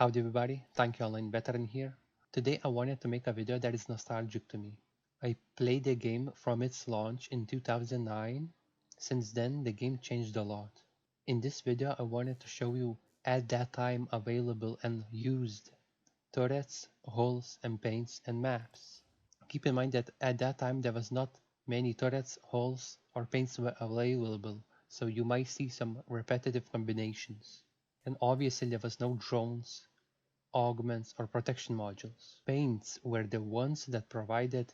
Howdy everybody, ТанкиОнлайн veteran here. Today I wanted to make a video that is nostalgic to me. I played the game from its launch in 2009. Since then the game changed a lot. In this video I wanted to show you at that time available and used turrets, hulls and paints and maps. Keep in mind that at that time there was not many turrets, hulls or paints were available, so you might see some repetitive combinations. And obviously there was no drones, augments or protection modules. Paints were the ones that provided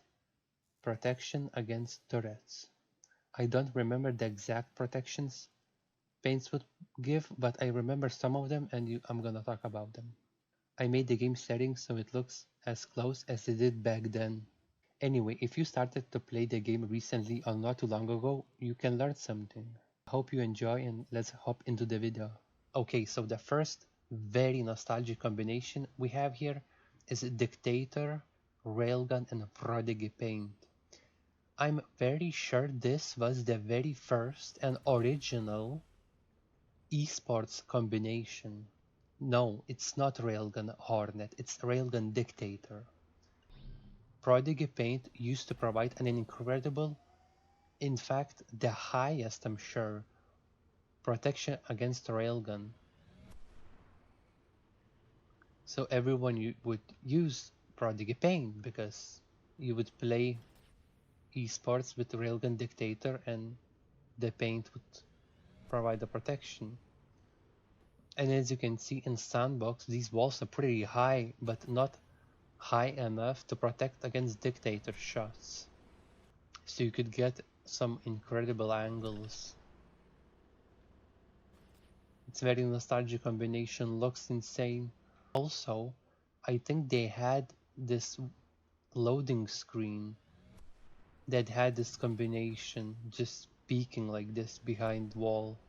protection against turrets. I don't remember the exact protections paints would give, but I remember some of them and I'm gonna talk about them. I made the game settings so it looks as close as it did back then. Anyway, if you started to play the game recently or not too long ago, you can learn something. Hope you enjoy and let's hop into the video. Okay, so the first very nostalgic combination we have here is Dictator, Railgun and Prodigy paint. I'm very sure this was the very first and original esports combination. No, it's not Railgun Hardnet, it's Railgun Dictator. Prodigy paint used to provide an incredible, in fact the highest I'm sure, protection against Railgun. So everyone would use Prodigy paint because you would play esports with Railgun Dictator and the paint would provide the protection. And as you can see in Sandbox, these walls are pretty high, but not high enough to protect against Dictator shots. So you could get some incredible angles. It's very nostalgic combination, looks insane. Also, I think they had this loading screen that had this combination just peeking like this behind wall.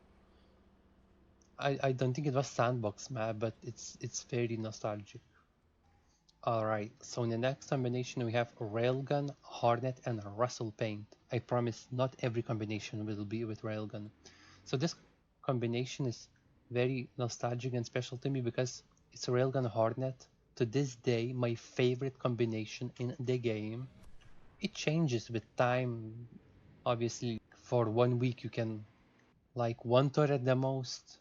I don't think it was Sandbox map, but it's very nostalgic. Alright, so in the next combination we have Railgun, Hardnet and Russell Paint. I promise not every combination will be with Railgun. So this combination is very nostalgic and special to me because it's Railgun Hardnet. To this day, my favorite combination in the game. It changes with time. Obviously, for 1 week you can like one turret the most,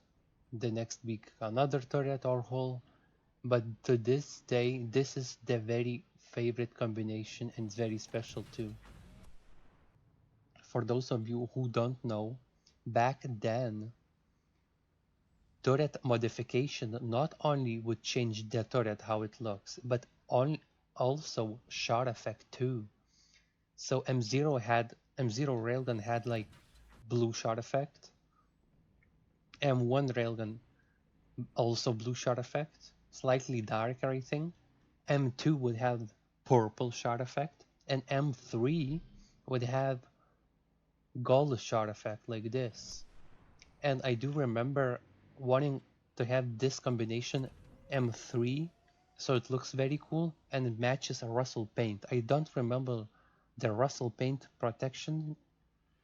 the next week another turret or hull. But to this day, this is the very favorite combination and it's very special too. For those of you who don't know, back then, turret modification not only would change the turret how it looks, but also shot effect too. So M0 Railgun had like blue shot effect. M1 Railgun also blue shot effect, slightly darker I think. M2 would have purple shot effect, and M3 would have gold shot effect like this. And I do remember wanting to have this combination M3 so it looks very cool and it matches a Russell paint. I don't remember the Russell paint protection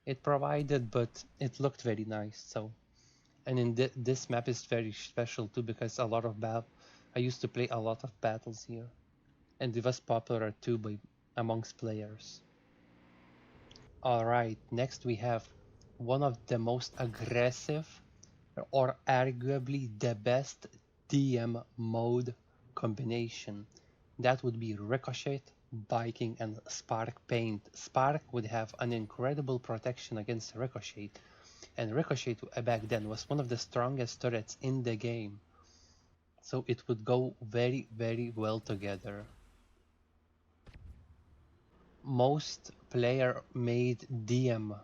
it provided, but it looked very nice. So, and in this map is very special too because I used to play a lot of battles here, and it was popular too amongst players. Alright, next we have one of the most aggressive or arguably the best DM mode combination. That would be Ricochet, Viking and Spark paint. Spark would have an incredible protection against Ricochet, and Ricochet back then was one of the strongest turrets in the game. So it would go very, very well together. Most player-made DM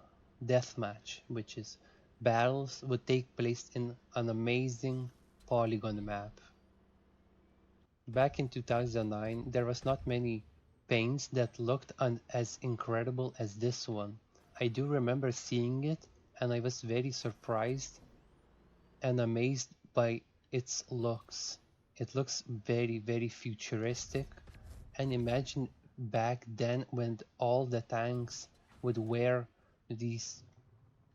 deathmatch, which is battles, would take place in an amazing polygon map. Back in 2009, there was not many paints that looked as incredible as this one. I do remember seeing it and I was very surprised and amazed by its looks. It looks very, very futuristic, and imagine back then when all the tanks would wear these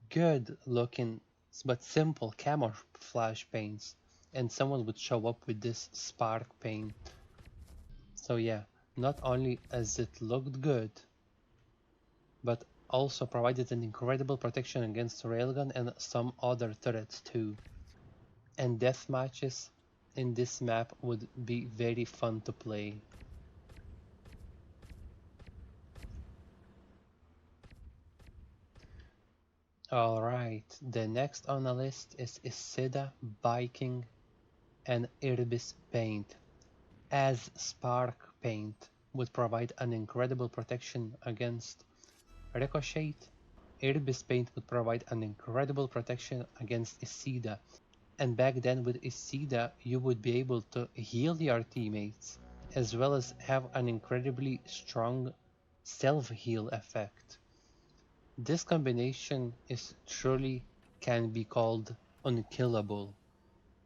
good looking but simple camouflage paints. and someone would show up with this spark paint. So yeah, not only as it looked good, but also provided an incredible protection against Railgun and some other turrets too. And death matches in this map would be very fun to play. Alright, the next on the list is Iseda, Viking, and Airbus paint. As Spark paint would provide an incredible protection against Ricochet, Airbus paint would provide an incredible protection against Iseda. And back then with Iseda, you would be able to heal your teammates, as well as have an incredibly strong self-heal effect. This combination is truly can be called unkillable.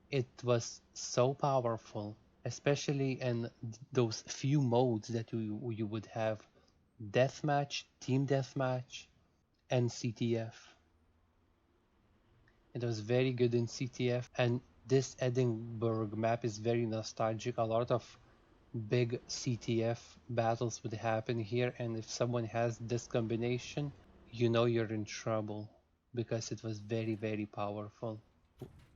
It was so powerful, especially in those few modes that you would have: deathmatch, team deathmatch, and CTF. It was very good in CTF, and this Edinburgh map is very nostalgic. A lot of big CTF battles would happen here, and if someone has this combination, you know you're in trouble because it was very, very powerful.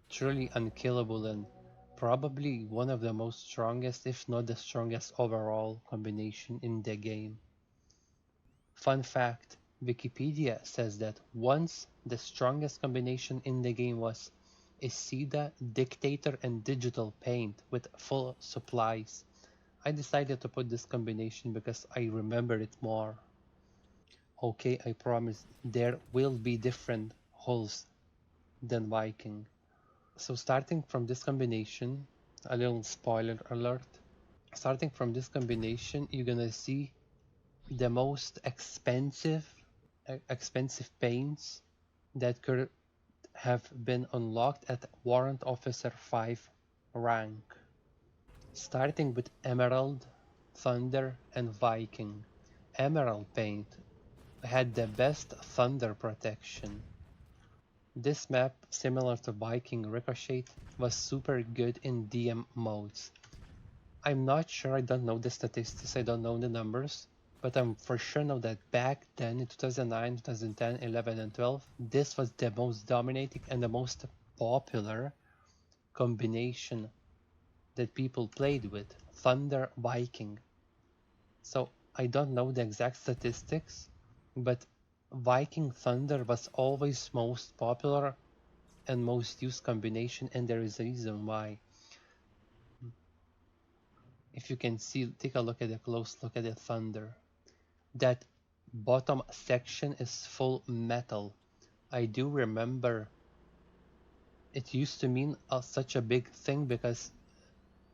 Truly unkillable and probably one of the most strongest, if not the strongest overall combination in the game. Fun fact, Wikipedia says that once the strongest combination in the game was Iseda, Dictator, and Digital Paint with full supplies. I decided to put this combination because I remember it more. Okay, I promise there will be different hulls than Viking. So starting from this combination, a little spoiler alert, starting from this combination, you're gonna see the most expensive paints that could have been unlocked at Warrant Officer 5 rank. Starting with Emerald, Thunder, and Viking. Emerald paint had the best thunder protection. This map, similar to Viking Ricochet, was super good in DM modes. I'm not sure, I don't know the statistics, I don't know the numbers, but I'm for sure know that back then in 2009, 2010, 11, and 12, this was the most dominating and the most popular combination that people played with, Thunder Viking. So I don't know the exact statistics, but Viking Thunder was always most popular and most used combination, and there is a reason why. If you can see, take a look at a close look at the Thunder. That bottom section is full metal. I do remember it used to mean such a big thing because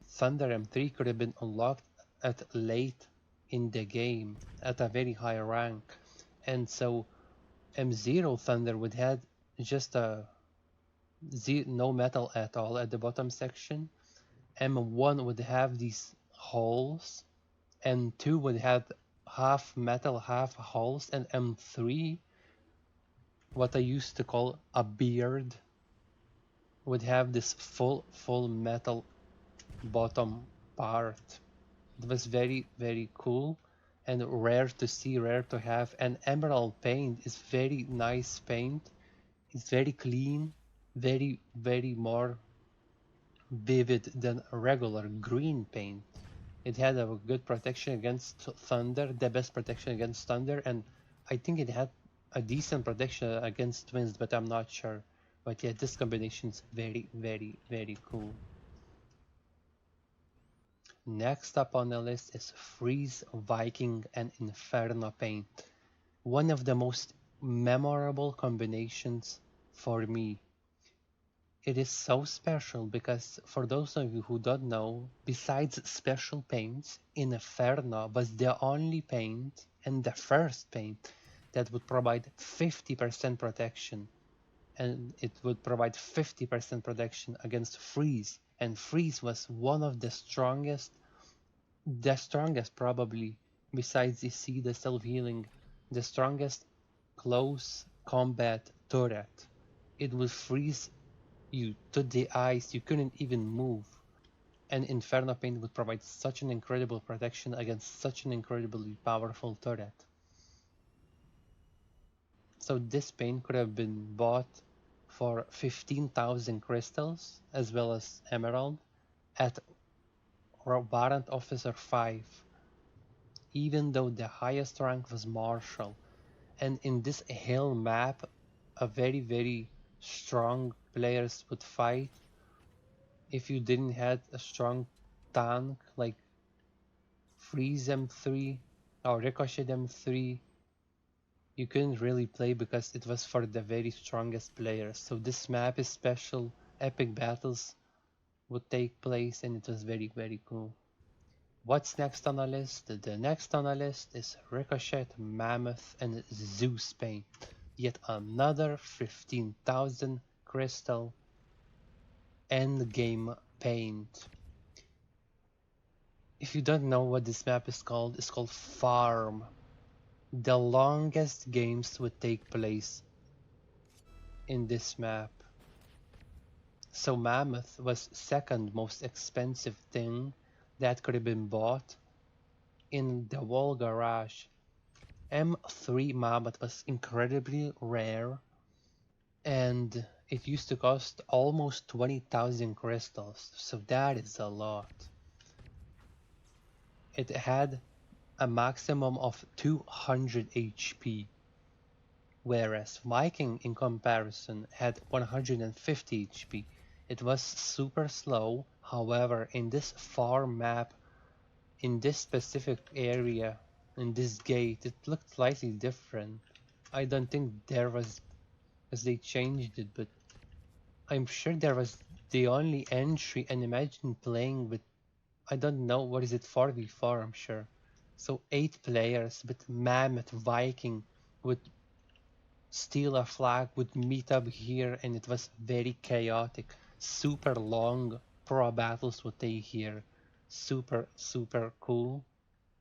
Thunder M3 could have been unlocked at late in the game at a very high rank, and so M0 Thunder would have just no metal at all at the bottom section. M1 would have these holes, M2 would have half metal, half holes, and M3, what I used to call a beard, would have this full metal bottom part. It was very, very cool and rare to see, rare to have. And emerald paint is very nice paint. It's very clean, very, very more vivid than regular green paint. It had a good protection against thunder, the best protection against thunder, and I think it had a decent protection against winds, but I'm not sure. But yeah, this combination is very, very, very cool. Next up on the list is Freeze, Viking, and Inferno paint. One of the most memorable combinations for me. It is so special because for those of you who don't know, besides special paints, Inferno was the only paint and the first paint that would provide 50% protection, and it would provide 50% protection against freeze, and freeze was one of the strongest probably, besides EC, the self-healing, the strongest close combat turret. It will freeze You to the ice, you couldn't even move. And Inferno Paint would provide such an incredible protection against such an incredibly powerful turret. So this paint could have been bought for 15,000 crystals as well as emerald at Warrant Officer 5, even though the highest rank was Marshal. And in this hill map, a very strong players would fight. If you didn't have a strong tank like Freeze M3 or Ricochet M3, you couldn't really play because it was for the very strongest players. So this map is special. Epic battles would take place and it was very cool. What's next on the list? The next on the list is Ricochet, Mammoth, and Zeus Paint. Yet another 15,000 crystal endgame paint. If you don't know what this map is called, it's called Farm. The longest games would take place in this map. So Mammoth was second most expensive thing that could have been bought in the wall garage. M3 Mammoth was incredibly rare and it used to cost almost 20,000 crystals, so that is a lot. It had a maximum of 200 HP, whereas Viking in comparison had 150 HP. It was super slow, however in this farm map, in this specific area, in this gate, it looked slightly different. I don't think there was, as they changed it, but I'm sure there was the only entry, and imagine playing with, I don't know, what is it, 4v4 I'm sure. So 8 players, but Mammoth Viking would steal a flag, would meet up here, and it was very chaotic. Super long pro battles would take here. Super cool.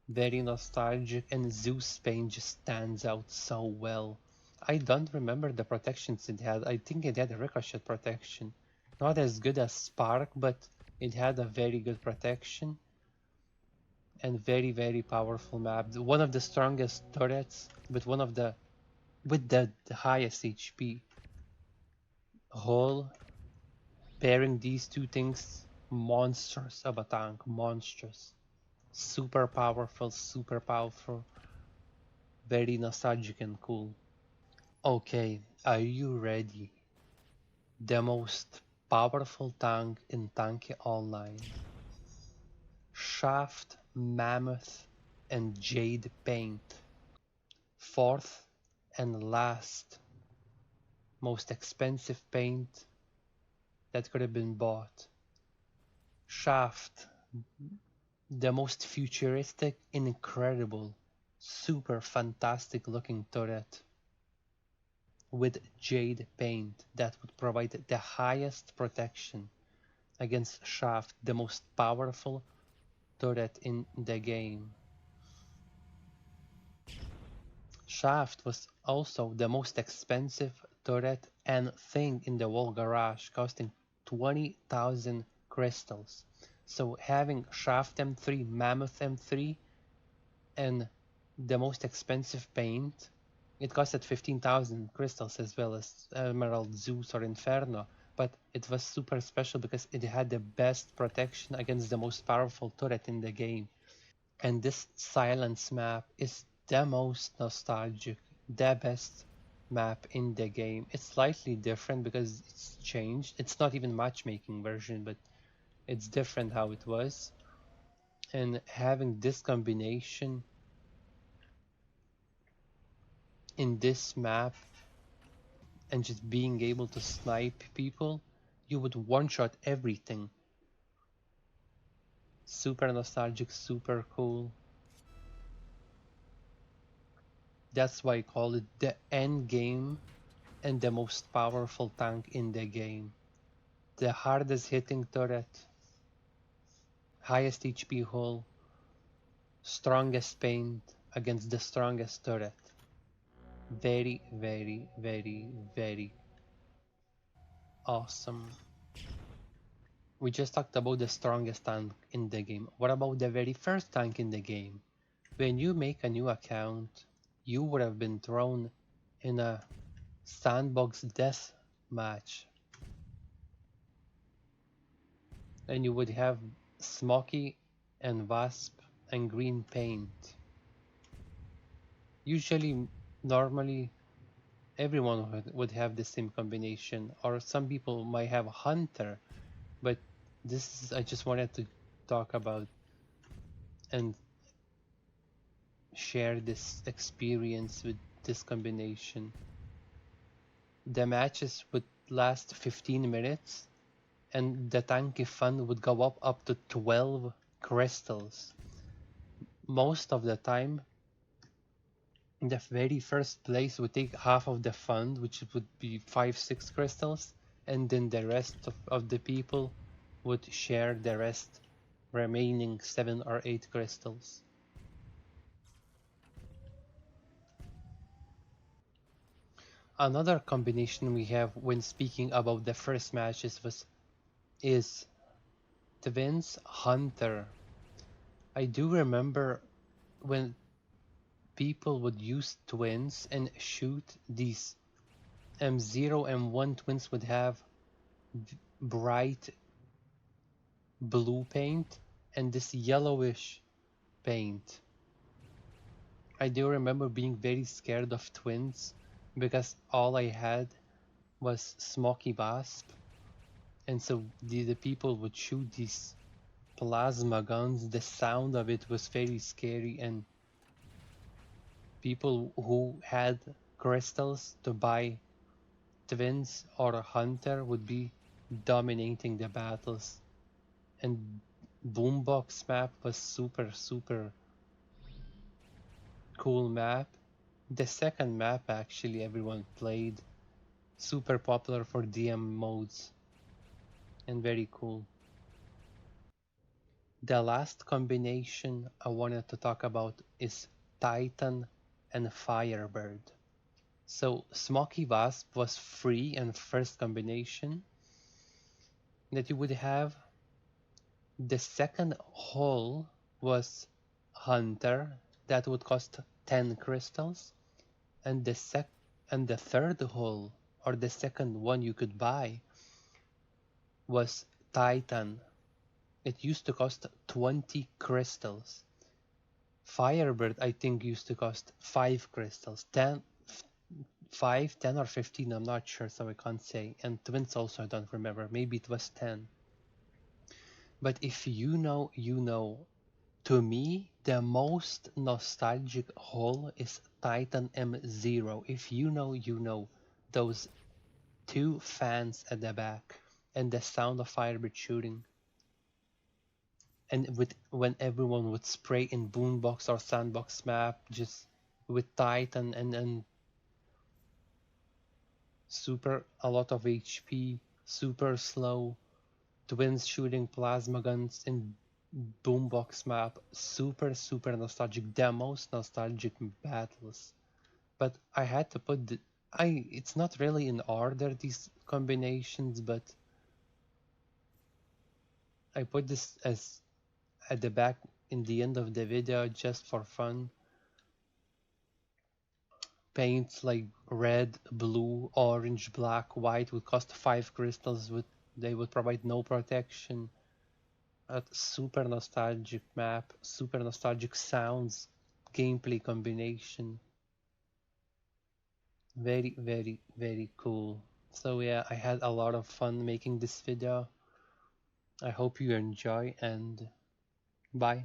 Very nostalgic, and Zeus Pain just stands out so well. I don't remember the protections it had. I think it had a ricochet protection. Not as good as Spark, but it had a very good protection. And very powerful map. One of the strongest turrets, but one of the with the highest HP. Whole pairing these two things, monsters of a tank, monstrous. Super powerful, very nostalgic and cool. Okay, are you ready? The most powerful tank in Tanki Online. Shaft, Mammoth, and Jade Paint. Fourth and last most expensive paint that could have been bought. Shaft, the most futuristic and incredible, super fantastic looking turret with Jade Paint that would provide the highest protection against Shaft, the most powerful turret in the game. Shaft was also the most expensive turret and thing in the wall garage, costing 20,000 crystals. So having Shaft M3, Mammoth M3, and the most expensive paint, it costed 15,000 crystals as well as Emerald, Zeus, or Inferno. But it was super special because it had the best protection against the most powerful turret in the game. And this silence map is the most nostalgic, the best map in the game. It's slightly different because it's changed. It's not even matchmaking version, but it's different how it was. And having this combination in this map and just being able to snipe people, you would one-shot everything. Super nostalgic, super cool. That's why I call it the end game and the most powerful tank in the game. The hardest hitting turret, highest HP hull, strongest paint against the strongest turret. Very awesome. We just talked about the strongest tank in the game. What about the very first tank in the game? When you make a new account, you would have been thrown in a sandbox death match. And you would have Smoky and Wasp and green paint. Usually, normally, everyone would have the same combination, or some people might have Hunter, but this is, I just wanted to talk about and share this experience with this combination. The matches would last 15 minutes and the tanky fund would go up to 12 crystals. Most of the time, the very first place would take half of the fund, which would be 5-6 crystals, and then the rest of the people would share the rest remaining 7 or 8 crystals. Another combination we have when speaking about the first matches is Twins Hunter. I do remember when people would use twins and shoot these M0 and M1 twins would have bright blue paint and this yellowish paint. I do remember being very scared of twins because all I had was Smoky Wasp, and so the people would shoot these plasma guns. The sound of it was very scary, and people who had crystals to buy twins or a hunter would be dominating the battles. And Boombox map was super cool map. The second map actually everyone played, super popular for DM modes and very cool. The last combination I wanted to talk about is Titan and Firebird. So Smoky Wasp was free and first combination that you would have. The second hull was Hunter, that would cost 10 crystals, and the third hull, or the second one you could buy, was Titan. It used to cost 20 crystals. Firebird, I think, used to cost 5 crystals. 5, 10 or 15, I'm not sure, so I can't say. And Twins also, I don't remember. Maybe it was 10. But if you know, you know. To me, the most nostalgic hull is Titan M0. If you know, you know. Those 2 fans at the back and the sound of Firebird shooting. And when everyone would spray in Boombox or Sandbox map, just with Titan and super a lot of HP, super slow, twins shooting plasma guns in Boombox map, super nostalgic, the most nostalgic battles. But I had to put it's not really in order, these combinations, but I put this as at the back in the end of the video just for fun. Paints like red, blue, orange, black, white would cost 5 crystals. They would provide no protection. A super nostalgic map, super nostalgic sounds, gameplay combination. Very cool. So yeah, I had a lot of fun making this video. I hope you enjoy, and bye.